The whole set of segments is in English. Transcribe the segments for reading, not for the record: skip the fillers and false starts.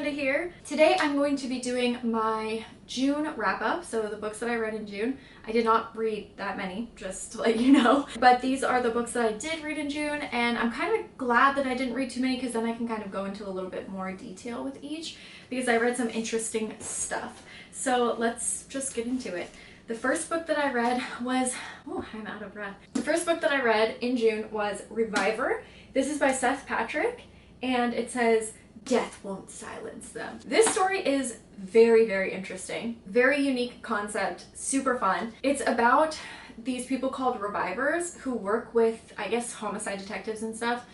Amanda here. Today I'm going to be doing my June wrap-up, so the books that I read in June. I did not read that many, just to let you know, but these are the books that I did read in June, and I'm kind of glad that I didn't read too many because then I can kind of go into a little bit more detail with each because I read some interesting stuff. So let's just get into it. The first book that I read was, oh, I'm out of breath. The first book that I read in June was Reviver. This is by Seth Patrick, and it says, "Death won't silence them." This story is very, very interesting. Very unique concept, super fun. It's about these people called revivers who work with, I guess, homicide detectives and stuff.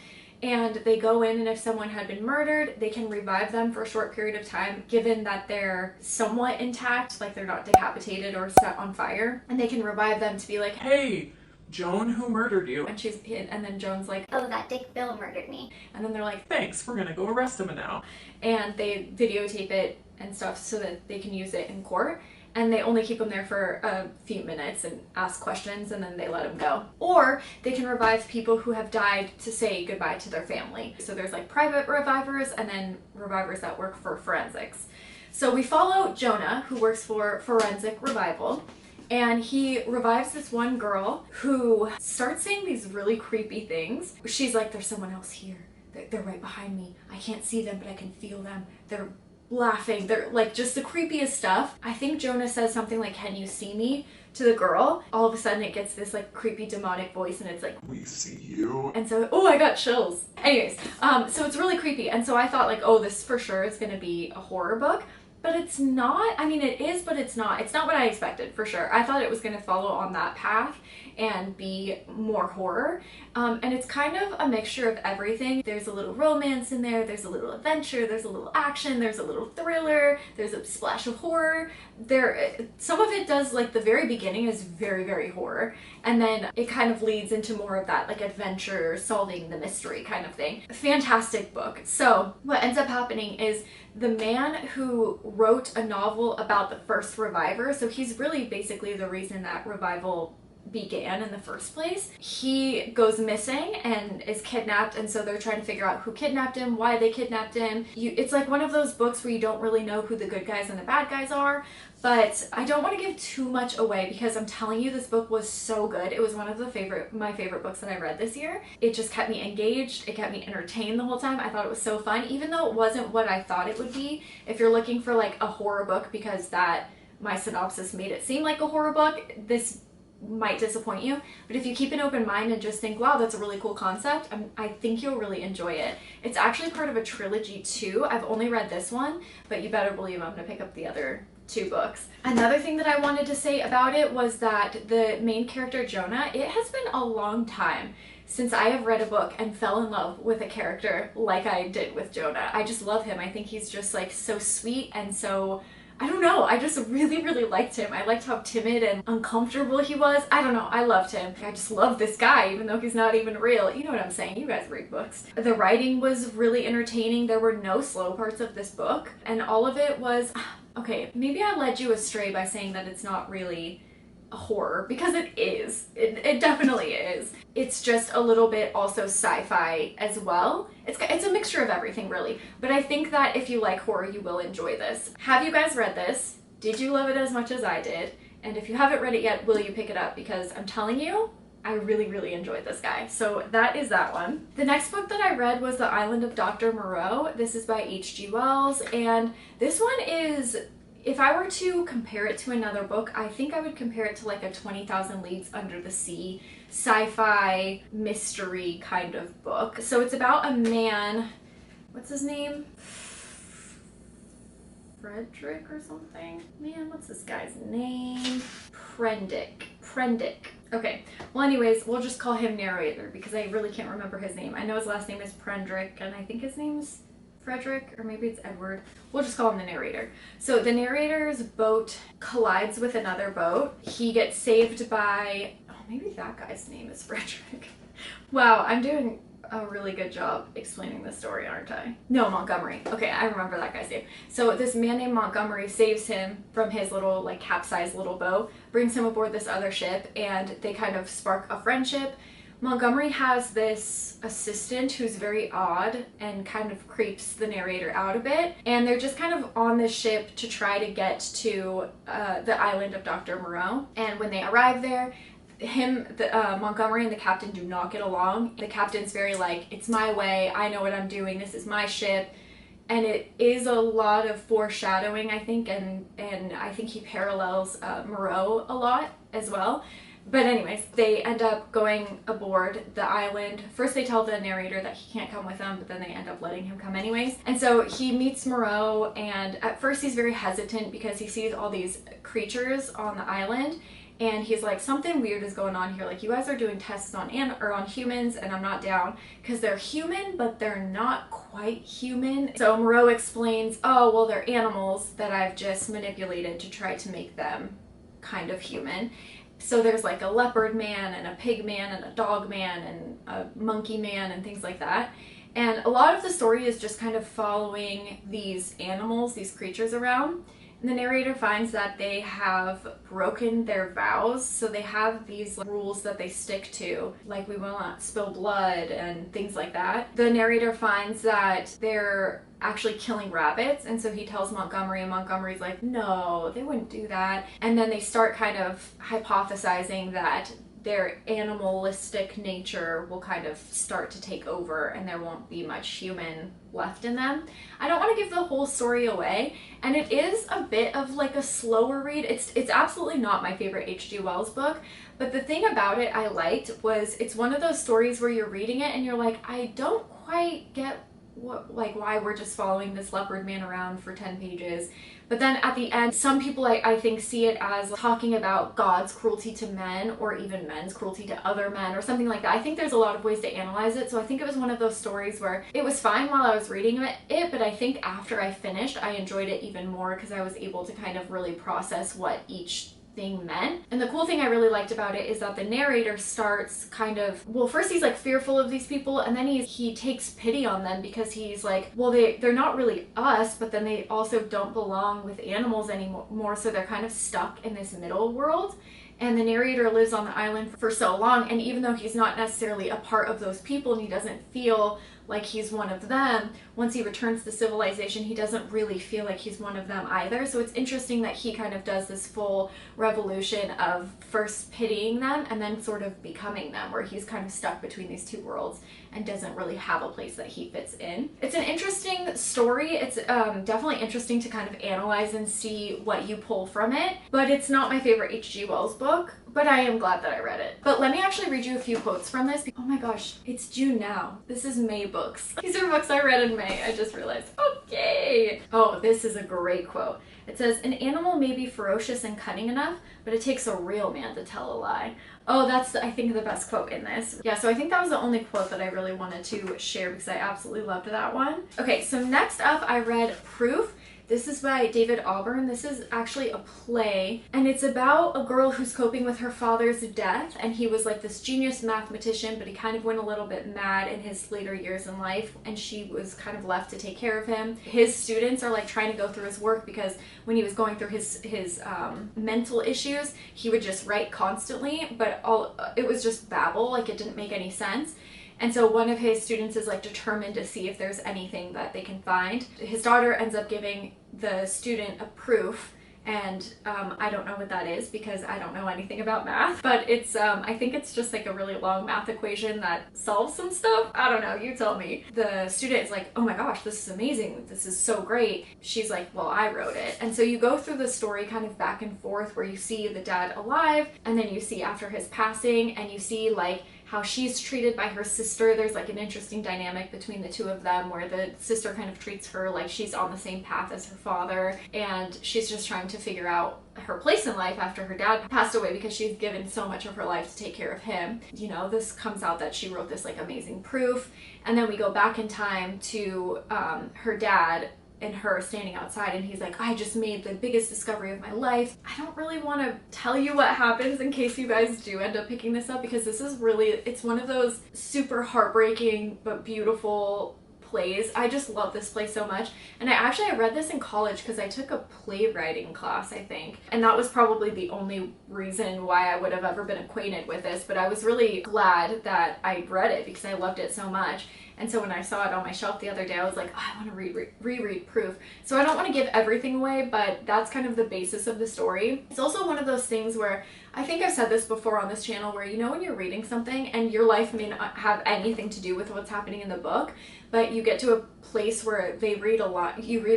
And they go in, and if someone had been murdered, they can revive them for a short period of time, given that they're somewhat intact, like they're not decapitated or set on fire. And they can revive them to be like, "Hey, Joan, who murdered you?" And then Joan's like, "Oh, that Dick Bill murdered me." And then they're like, "Thanks, we're gonna go arrest him now." And they videotape it and stuff so that they can use it in court. And they only keep them there for a few minutes and ask questions, and then they let them go. Or they can revive people who have died to say goodbye to their family. So there's like private revivers and then revivers that work for forensics. So we follow Jonah, who works for Forensic Revival, and he revives this one girl who starts saying these really creepy things. She's like, "There's someone else here. They're right behind me. I can't see them, but I can feel them. They're laughing." They're like just the creepiest stuff. I think Jonah says something like, "Can you see me?" to the girl. All of a sudden it gets this like creepy demonic voice, and it's like, "We see you." And so, oh, I got chills. Anyways, so it's really creepy. And so I thought like, oh, this for sure is gonna be a horror book. But it's not. I mean, it is, but it's not. It's not what I expected, for sure. I thought it was going to follow on that path and be more horror. And it's kind of a mixture of everything. There's a little romance in there. There's a little adventure. There's a little action. There's a little thriller. There's a splash of horror. Some of it does, like the very beginning is very, very horror. And then it kind of leads into more of that like adventure, solving the mystery kind of thing. Fantastic book. So what ends up happening is the man who wrote a novel about the first reviver, so he's really basically the reason that Revival began in the first place. He goes missing and is kidnapped, and so they're trying to figure out who kidnapped him, why they kidnapped him. It's like one of those books where you don't really know who the good guys and the bad guys are, but I don't want to give too much away because I'm telling you, this book was so good. It was one of my favorite books that I read this year. It just kept me engaged. It kept me entertained the whole time. I thought it was so fun, even though it wasn't what I thought it would be. If you're looking for like a horror book, because my synopsis made it seem like a horror book, this might disappoint you. But if you keep an open mind and just think, wow, that's a really cool concept, I think you'll really enjoy it. It's actually part of a trilogy too. I've only read this one, but you better believe I'm gonna pick up the other two books. Another thing that I wanted to say about it was that the main character, Jonah, it has been a long time since I have read a book and fell in love with a character like I did with Jonah. I just love him. I think he's just like so sweet and so, I don't know, I just really, really liked him. I liked how timid and uncomfortable he was. I don't know, I loved him. I just love this guy, even though he's not even real. You know what I'm saying, you guys read books. The writing was really entertaining. There were no slow parts of this book, and all of it was, okay, maybe I led you astray by saying that it's not really a horror, because it is. It definitely is. It's just a little bit also sci-fi as well. It's a mixture of everything, really. But I think that if you like horror, you will enjoy this. Have you guys read this? Did you love it as much as I did? And if you haven't read it yet, will you pick it up? Because I'm telling you, I really, really enjoyed this guy. So that is that one. The next book that I read was The Island of Dr. Moreau. This is by H.G. Wells, and this one is, if I were to compare it to another book, I think I would compare it to like a 20,000 Leagues Under the Sea sci-fi mystery kind of book. So it's about a man, what's his name? Frederick or something? Man, what's this guy's name? Prendick. Okay, well anyways, we'll just call him narrator because I really can't remember his name. I know his last name is Prendrick, and I think his name's Frederick, or maybe it's Edward. We'll just call him the narrator. So the narrator's boat collides with another boat. He gets saved by, oh, maybe that guy's name is Frederick. Wow, I'm doing a really good job explaining this story, aren't I? No, Montgomery. Okay, I remember that guy's name. So this man named Montgomery saves him from his little like capsized little boat, brings him aboard this other ship, and they kind of spark a friendship. Montgomery has this assistant who's very odd and kind of creeps the narrator out a bit. And they're just kind of on this ship to try to get to the island of Dr. Moreau. And when they arrive there, Montgomery and the captain do not get along. The captain's very like, it's my way, I know what I'm doing, this is my ship. And it is a lot of foreshadowing, I think, and I think he parallels Moreau a lot as well. But anyways, they end up going aboard the island. First they tell the narrator that he can't come with them, but then they end up letting him come anyways. And so he meets Moreau, and at first he's very hesitant because he sees all these creatures on the island. And he's like, something weird is going on here. Like, you guys are doing tests on humans, and I'm not down because they're human, but they're not quite human. So Moreau explains, oh, well, they're animals that I've just manipulated to try to make them kind of human. So there's like a leopard man and a pig man and a dog man and a monkey man and things like that. And a lot of the story is just kind of following these animals, these creatures around. And the narrator finds that they have broken their vows, so they have these rules that they stick to, like we will not spill blood and things like that. The narrator finds that they're actually killing rabbits, and so he tells Montgomery, and Montgomery's like, no, they wouldn't do that. And then they start kind of hypothesizing that their animalistic nature will kind of start to take over and there won't be much human left in them. I don't want to give the whole story away, and it is a bit of like a slower read. It's absolutely not my favorite H.G. Wells book, but the thing about it I liked was it's one of those stories where you're reading it and you're like, I don't quite get why we're just following this leopard man around for 10 pages. But then at the end, some people I think see it as talking about God's cruelty to men or even men's cruelty to other men or something like that. I think there's a lot of ways to analyze it. So I think it was one of those stories where it was fine while I was reading it, but I think after I finished, I enjoyed it even more because I was able to kind of really process what each thing meant. And the cool thing I really liked about it is that the narrator starts kind of, well, first he's like fearful of these people, and then he takes pity on them because he's like, well, they're not really us, but then they also don't belong with animals anymore, so they're kind of stuck in this middle world. And the narrator lives on the island for so long, and even though he's not necessarily a part of those people and he doesn't feel like he's one of them, once he returns to civilization, he doesn't really feel like he's one of them either. So it's interesting that he kind of does this full revolution of first pitying them and then sort of becoming them, where he's kind of stuck between these two worlds and doesn't really have a place that he fits in. It's an interesting story. It's definitely interesting to kind of analyze and see what you pull from it, but it's not my favorite H.G. Wells book, but I am glad that I read it. But let me actually read you a few quotes from this. Oh my gosh, it's June now. This is May books. These are books I read in May, I just realized. Okay. Oh, this is a great quote. It says, an animal may be ferocious and cunning enough, but it takes a real man to tell a lie. Oh, that's, I think, the best quote in this. Yeah, so I think that was the only quote that I really wanted to share because I absolutely loved that one. Okay, so next up I read Proof. This is by David Auburn. This is actually a play, and it's about a girl who's coping with her father's death, and he was like this genius mathematician, but he kind of went a little bit mad in his later years in life, and she was kind of left to take care of him. His students are like trying to go through his work because when he was going through his mental issues, he would just write constantly, but it was just babble, like it didn't make any sense. And so one of his students is like determined to see if there's anything that they can find. His daughter ends up giving the student a proof, and I don't know what that is because I don't know anything about math, but it's I think it's just like a really long math equation that solves some stuff. I don't know, you tell me. The student is like, oh my gosh, this is amazing, this is so great. She's like, well, I wrote it. And so you go through the story kind of back and forth where you see the dad alive, and then you see after his passing, and you see like how she's treated by her sister. There's like an interesting dynamic between the two of them where the sister kind of treats her like she's on the same path as her father, and she's just trying to figure out her place in life after her dad passed away because she's given so much of her life to take care of him. You know, this comes out that she wrote this like amazing proof, and then we go back in time to her dad and her standing outside, and he's like, I just made the biggest discovery of my life. I don't really want to tell you what happens in case you guys do end up picking this up, because this is really, it's one of those super heartbreaking but beautiful plays. I just love this play so much. And I read this in college because I took a playwriting class, I think. And that was probably the only reason why I would have ever been acquainted with this. But I was really glad that I read it because I loved it so much. And so when I saw it on my shelf the other day, I was like, oh, I want to reread Proof. So I don't want to give everything away, but that's kind of the basis of the story. It's also one of those things where, I think I've said this before on this channel, where you know when you're reading something and your life may not have anything to do with what's happening in the book, but you get to a place where you read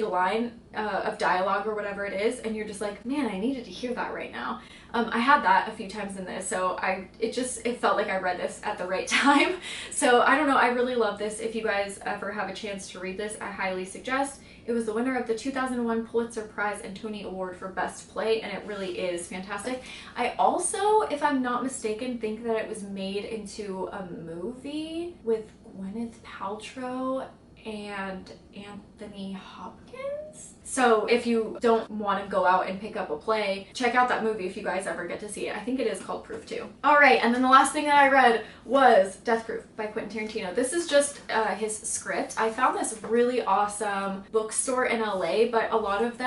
a line of dialogue or whatever it is, and you're just like, man, I needed to hear that right now. I had that a few times in this, so it felt like I read this at the right time. So I don't know, I really love this. If you guys ever have a chance to read this, I highly suggest. It was the winner of the 2001 Pulitzer Prize and Tony Award for Best Play, and it really is fantastic. I also, if I'm not mistaken, think that it was made into a movie with Gwyneth Paltrow and Anthony Hopkins. So if you don't want to go out and pick up a play, check out that movie if you guys ever get to see it. I think it is called Proof too. Alright, and then the last thing that I read was Death Proof by Quentin Tarantino. This is just his script. I found this really awesome bookstore in LA, but a lot of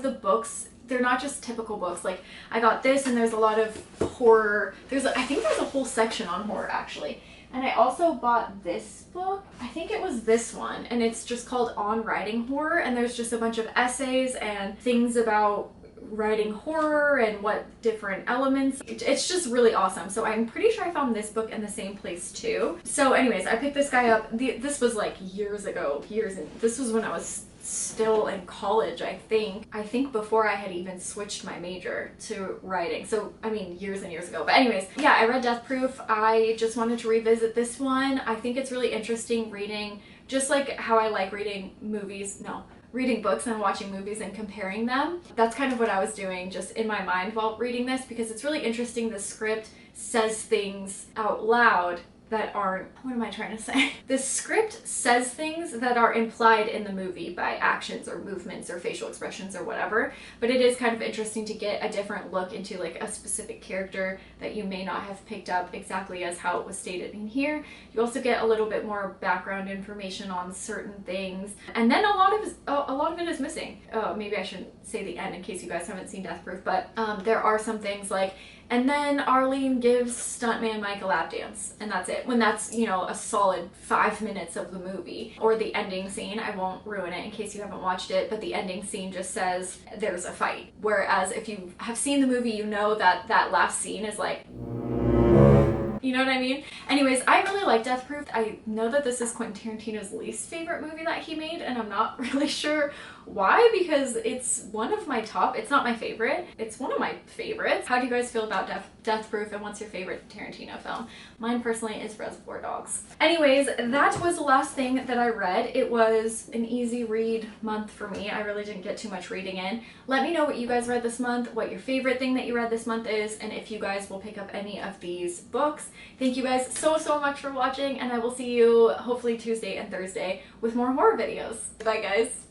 the books, they're not just typical books. Like, I got this, and there's a lot of horror. I think there's a whole section on horror, actually. And I also bought this book. I think it was this one, and it's just called On Writing Horror, and there's just a bunch of essays and things about writing horror and what different elements. It's just really awesome. So I'm pretty sure I found this book in the same place too. So anyways, I picked this guy up. This was like years ago. This was when I was still in college, I think before I had even switched my major to writing. So I mean, years and years ago. But anyways, yeah, I read Death Proof. I just wanted to revisit this one. I think it's really interesting reading, just like how I like reading books and watching movies and comparing them. That's kind of what I was doing just in my mind while reading this, because it's really interesting. The script says things out loud that aren't, what am I trying to say? The script says things that are implied in the movie by actions or movements or facial expressions or whatever, but it is kind of interesting to get a different look into like a specific character that you may not have picked up exactly as how it was stated in here. You also get a little bit more background information on certain things, and then a lot of it is missing. Oh, maybe I shouldn't say the end in case you guys haven't seen Death Proof, but there are some things like, and then Arlene gives stuntman Mike a lap dance, and that's it. When that's, you know, a solid 5 minutes of the movie. Or the ending scene, I won't ruin it in case you haven't watched it, but the ending scene just says there's a fight. Whereas if you have seen the movie, you know that that last scene is like, you know what I mean? Anyways, I really like Death Proof. I know that this is Quentin Tarantino's least favorite movie that he made, and I'm not really sure why, because it's one of my top, it's not my favorite, it's one of my favorites. How do you guys feel about Death Proof, and what's your favorite Tarantino film? Mine personally is Reservoir Dogs. Anyways, that was the last thing that I read. It was an easy read month for me. I really didn't get too much reading in. Let me know what you guys read this month, what your favorite thing that you read this month is, and if you guys will pick up any of these books. Thank you guys so much for watching, and I will see you hopefully Tuesday and Thursday with more horror videos. Bye guys.